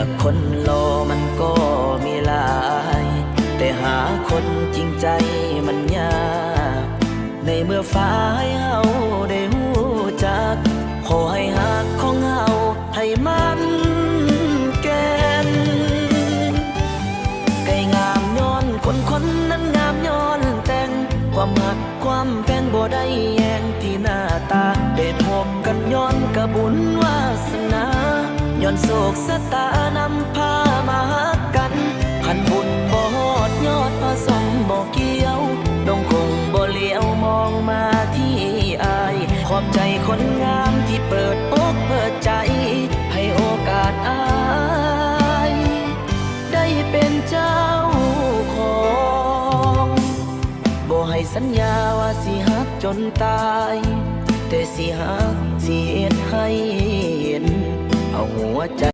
อกคนรอมันก็มีหลายแต่หาคนจริงใจมันยากในเมื่อฟ้าให้เฮาได้หู้จักขอให้หักของเฮาให้มันแก่นไก่งามย้อนคนนั้นงามย้อนแต่งความหักความแพงบ่ได้แย่งที่หน้าตาได้พบกันย้อนกะบุญวาสนาย้อนโศกสตานำพามาหักกันขันบุญบ่ฮอดยอดผสมบ่เกี่ยวดงคงบ่เลี้ยวมองมาที่อายขอบใจคนงามที่เปิดอกเปิดใจให้โอกาสอายได้เป็นเจ้าของบ่ให้สัญญาว่าสิฮักจนตายแต่สิฮักสิเฮ็ดให้เห็นเอาหัวใจ